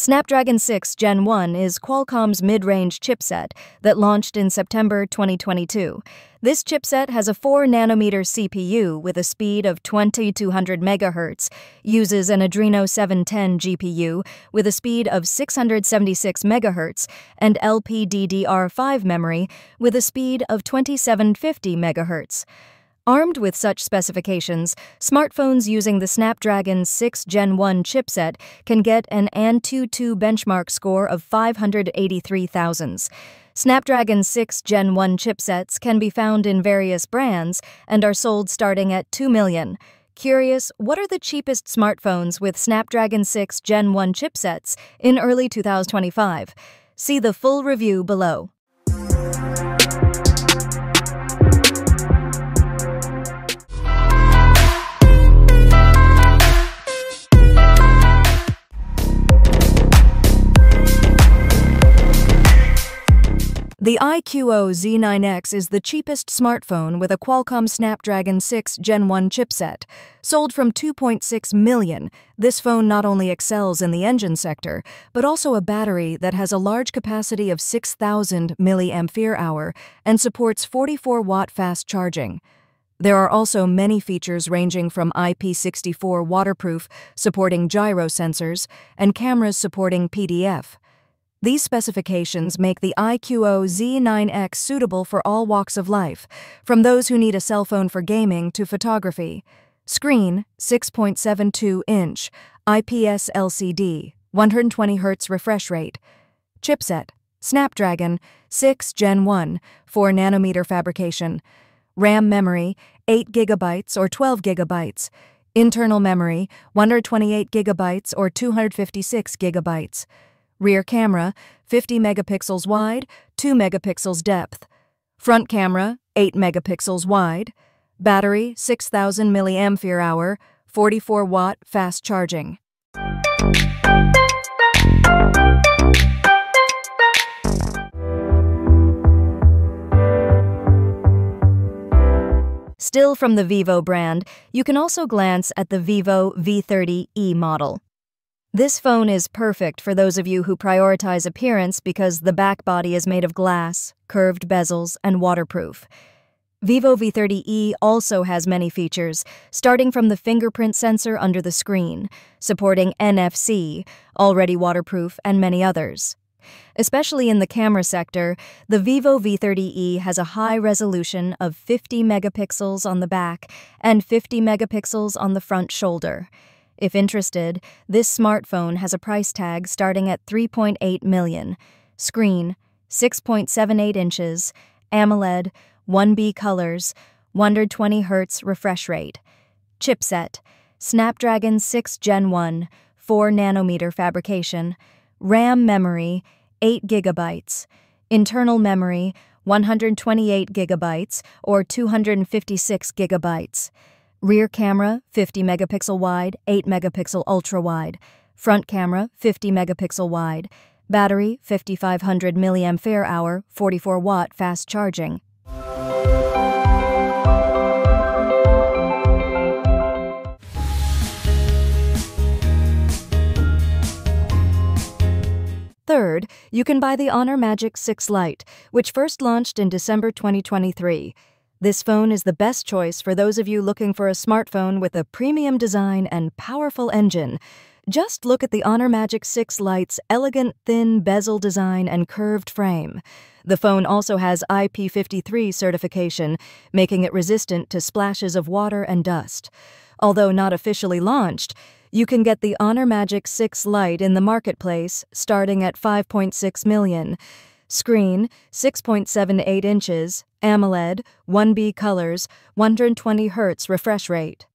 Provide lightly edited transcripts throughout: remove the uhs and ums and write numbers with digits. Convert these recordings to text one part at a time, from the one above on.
Snapdragon 6 Gen 1 is Qualcomm's mid-range chipset that launched in September 2022. This chipset has a 4nm CPU with a speed of 2200 MHz, uses an Adreno 710 GPU with a speed of 676 MHz, and LPDDR5 memory with a speed of 2750 MHz. Armed with such specifications, smartphones using the Snapdragon 6 Gen 1 chipset can get an Antutu benchmark score of 583 thousandths. Snapdragon 6 Gen 1 chipsets can be found in various brands and are sold starting at $2 million. Curious, what are the cheapest smartphones with Snapdragon 6 Gen 1 chipsets in early 2025? See the full review below. The Iqo Z9x is the cheapest smartphone with a Qualcomm Snapdragon 6 Gen 1 chipset. Sold from $2.6 million, this phone not only excels in the engine sector, but also a battery that has a large capacity of 6,000 mAh and supports 44-watt fast charging. There are also many features ranging from IP64 waterproof, supporting gyro sensors, and cameras supporting PDF. These specifications make the Iqo Z9x suitable for all walks of life, from those who need a cell phone for gaming to photography. Screen, 6.72-inch, IPS LCD, 120Hz refresh rate. Chipset, Snapdragon 6 Gen 1, 4nm fabrication. RAM memory, 8GB or 12GB. Internal memory, 128GB or 256GB. Rear camera, 50 megapixels wide, 2 megapixels depth. Front camera, 8 megapixels wide. Battery, 6,000 mAh, 44-watt fast charging. Still from the Vivo brand, you can also glance at the Vivo V30E model. This phone is perfect for those of you who prioritize appearance because the back body is made of glass, curved bezels, and waterproof. Vivo V30E also has many features, starting from the fingerprint sensor under the screen, supporting NFC, already waterproof, and many others. Especially in the camera sector, the Vivo V30E has a high resolution of 50 megapixels on the back and 50 megapixels on the front shoulder. If interested, this smartphone has a price tag starting at $3.8 million. Screen, 6.78 inches, AMOLED, 1B colors, 120Hz refresh rate. Chipset, Snapdragon 6 Gen 1, 4nm fabrication. RAM memory, 8GB. Internal memory, 128GB or 256GB. Rear camera, 50 megapixel wide, 8 megapixel ultra wide. Front camera, 50 megapixel wide. Battery, 5,500 mAh, 44-watt fast charging. Third, you can buy the Honor Magic 6 Lite, which first launched in December 2023. This phone is the best choice for those of you looking for a smartphone with a premium design and powerful engine. Just look at the Honor Magic 6 Lite's elegant thin bezel design and curved frame. The phone also has IP53 certification, making it resistant to splashes of water and dust. Although not officially launched, you can get the Honor Magic 6 Lite in the marketplace starting at $5.6 million. Screen, 6.78 inches, AMOLED, 1B colors, 120Hz refresh rate.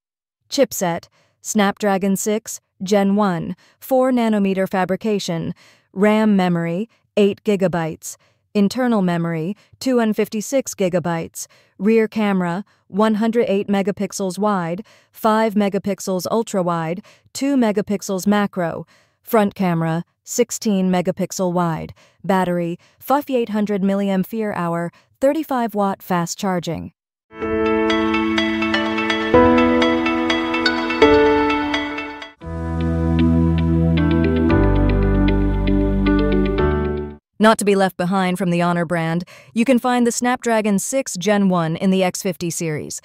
Chipset, Snapdragon 6 Gen 1, 4nm fabrication. RAM memory, 8GB. Internal memory, 256GB. Rear camera, 108 megapixels wide, 5 megapixels ultra wide, 2 megapixels macro. Front camera, 16 megapixel wide. Battery, 5,800 mAh, 35-watt fast charging. Not to be left behind from the Honor brand, you can find the Snapdragon 6 Gen 1 in the X50 series.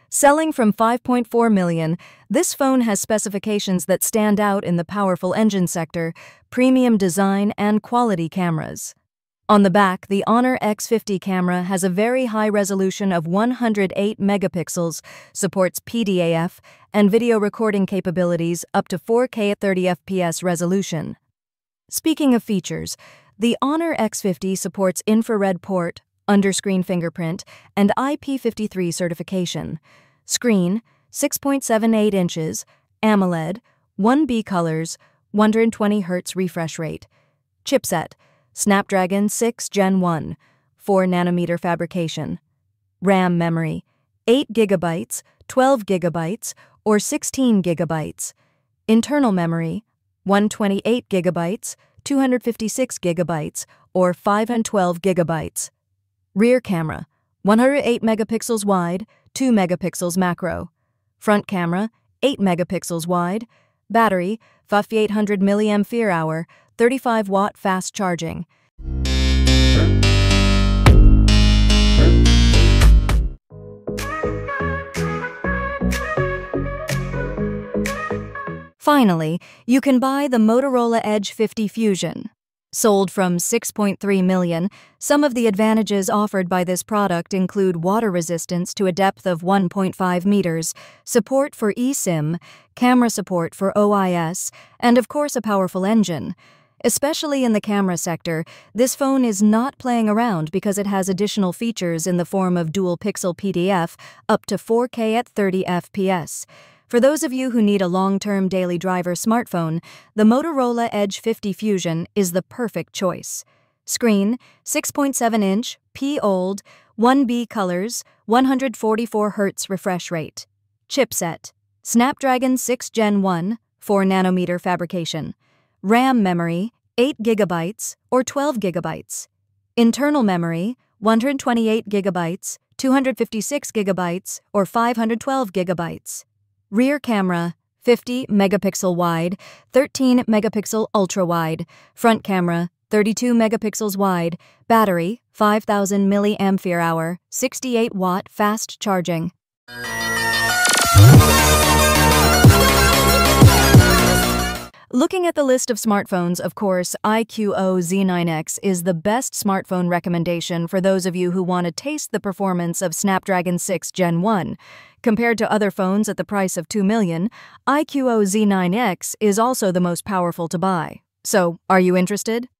Selling from 5.4 million, this phone has specifications that stand out in the powerful engine sector, premium design, and quality cameras. On the back, the Honor X50 camera has a very high resolution of 108 megapixels, supports PDAF, and video recording capabilities up to 4K at 30 FPS resolution. Speaking of features, the Honor X50 supports infrared port, underscreen fingerprint, and IP53 certification. Screen, 6.78 inches, AMOLED, 1B colors, 120Hz refresh rate. Chipset, Snapdragon 6 Gen 1, 4nm fabrication. RAM memory, 8GB, 12GB, or 16GB. Internal memory, 128GB, 256GB, or 512GB. Rear camera, 108 megapixels wide, 2 megapixels macro. Front camera, 8 megapixels wide. Battery, 5800 mAh, 35-watt fast charging. Finally, you can buy the Motorola Edge 50 Fusion. Sold from 6.3 million, some of the advantages offered by this product include water resistance to a depth of 1.5 meters, support for eSIM, camera support for OIS, and of course a powerful engine. Especially in the camera sector, this phone is not playing around because it has additional features in the form of dual-pixel PDF up to 4K at 30 FPS. For those of you who need a long-term daily driver smartphone, the Motorola Edge 50 Fusion is the perfect choice. Screen, 6.7-inch, P-OLED, 1B colors, 144Hz refresh rate. Chipset, Snapdragon 6 Gen 1, 4nm fabrication. RAM memory, 8GB or 12GB. Internal memory, 128GB, 256GB, or 512GB. Rear camera, 50 megapixel wide, 13 megapixel ultra wide. Front camera, 32 megapixels wide. Battery, 5000 mAh, 68-watt fast charging. Looking at the list of smartphones, of course, Iqo Z9x is the best smartphone recommendation for those of you who want to taste the performance of Snapdragon 6 Gen 1. Compared to other phones at the price of $2 million, Iqo Z9x is also the most powerful to buy. So, are you interested?